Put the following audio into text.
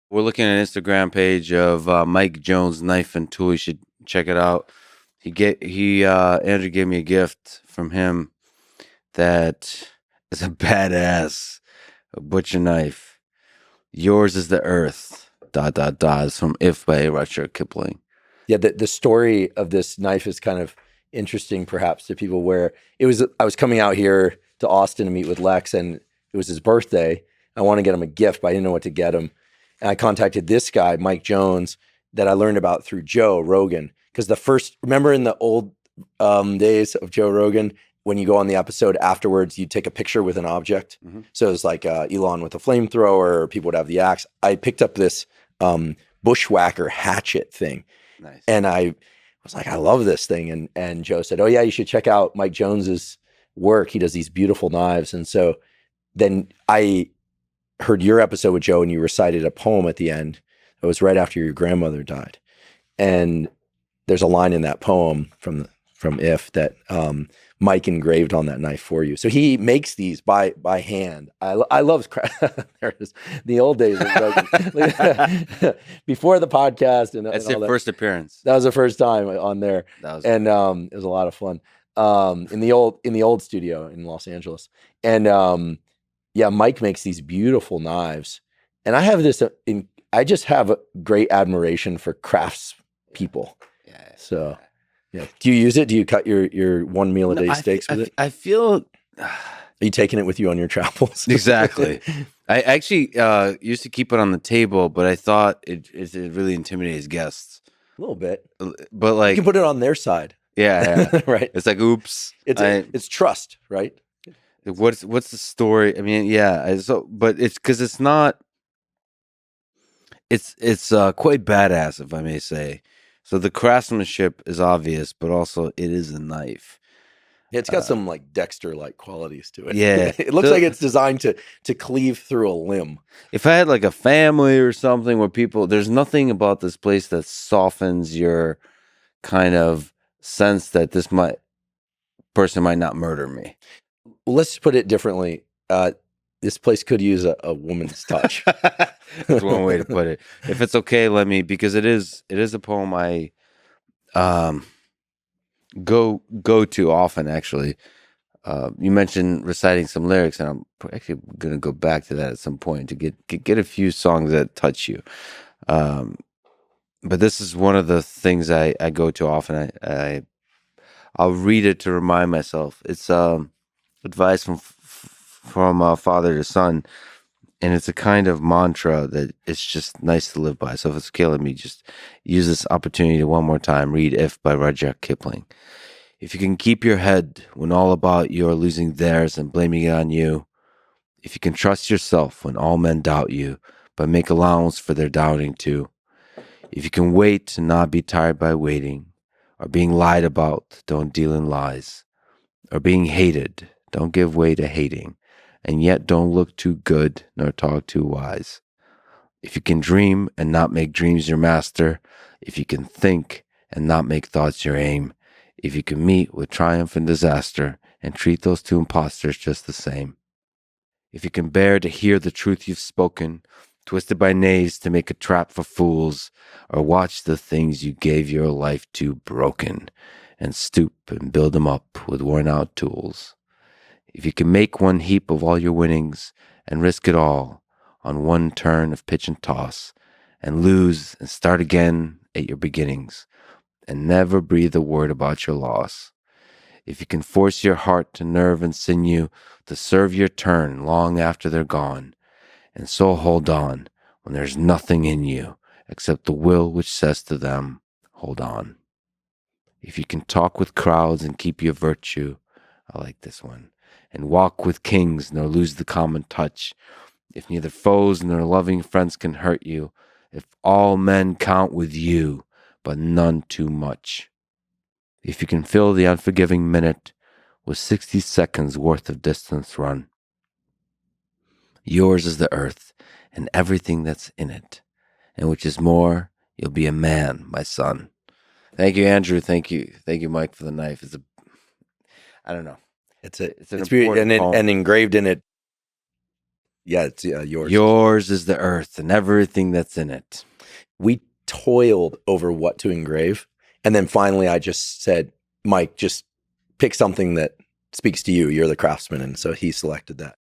We're looking at an Instagram page of Mike Jones Knife and Tool. You should check it out. Andrew gave me a gift from him that is a badass butcher knife. Yours is the earth. ... It's from If by Rudyard Kipling. Yeah, the story of this knife is kind of interesting, perhaps, to people. Where I was coming out here to Austin to meet with Lex, and it was his birthday. I want to get him a gift, but I didn't know what to get him. And I contacted this guy, Mike Jones, that I learned about through Joe Rogan. Because remember in the old days of Joe Rogan, when you go on the episode afterwards, you take a picture with an object. Mm-hmm. So it's like Elon with a flamethrower, or people would have the axe. I picked up this bushwhacker hatchet thing. Nice. And I was like, I love this thing. And Joe said, oh yeah, you should check out Mike Jones's work. He does these beautiful knives. And so then I heard your episode with Joe, and you recited a poem at the end. It was right after your grandmother died. And there's a line in that poem from If that Mike engraved on that knife for you. So he makes these by hand. I love there it is. The old days of before the podcast, and that's your first appearance. That was the first time on there, and it was a lot of fun in the old studio in Los Angeles. And yeah, Mike makes these beautiful knives, and I have this. I just have a great admiration for crafts people. Yeah. So. Yeah. Do you use it? Do you cut your one meal a day steaks with it? I feel. Are you taking it with you on your travels? Exactly. I actually used to keep it on the table, but I thought it really intimidates guests. A little bit. But like, you can put it on their side. Yeah. Right. It's like, oops. It's trust, right? What's the story? I mean, yeah. But it's because it's not. It's quite badass, if I may say. So the craftsmanship is obvious, but also it is a knife. Yeah, it's got some like Dexter-like qualities to it. Yeah. It looks like it's designed to cleave through a limb. If I had like a family or something where there's nothing about this place that softens your kind of sense that this person might not murder me. Well, let's put it differently. This place could use a woman's touch. That's one way to put it. If it's okay, because it is a poem I go to often, actually. You mentioned reciting some lyrics, and I'm actually going to go back to that at some point to get a few songs that touch you. But this is one of the things I go to often. I'll read it to remind myself. It's advice from father to son, and it's a kind of mantra that it's just nice to live by. So if it's okay, let me just use this opportunity to one more time read If by Rudyard Kipling. If you can keep your head when all about you are losing theirs and blaming it on you, if you can trust yourself when all men doubt you, but make allowance for their doubting too, if you can wait and not be tired by waiting, or being lied about, don't deal in lies, or being hated, don't give way to hating, and yet don't look too good nor talk too wise. If you can dream and not make dreams your master, if you can think and not make thoughts your aim, if you can meet with triumph and disaster and treat those two impostors just the same. If you can bear to hear the truth you've spoken, twisted by knaves to make a trap for fools, or watch the things you gave your life to broken, and stoop and build them up with worn-out tools. If you can make one heap of all your winnings and risk it all on one turn of pitch and toss, and lose and start again at your beginnings, and never breathe a word about your loss. If you can force your heart to nerve and sinew to serve your turn long after they're gone, and so hold on when there's nothing in you except the will which says to them, hold on. If you can talk with crowds and keep your virtue, I like this one, and walk with kings nor lose the common touch, if neither foes nor loving friends can hurt you, if all men count with you, but none too much. If you can fill the unforgiving minute with 60 seconds worth of distance run. Yours is the earth and everything that's in it, and which is more, you'll be a man, my son. Thank you, Andrew. Thank you, Mike, for the knife. I don't know. It's an important poem. And engraved in it Yeah, it's yours. Yours is the earth and everything that's in it. We toiled over what to engrave. And then finally I just said, Mike, just pick something that speaks to you. You're the craftsman. And so he selected that.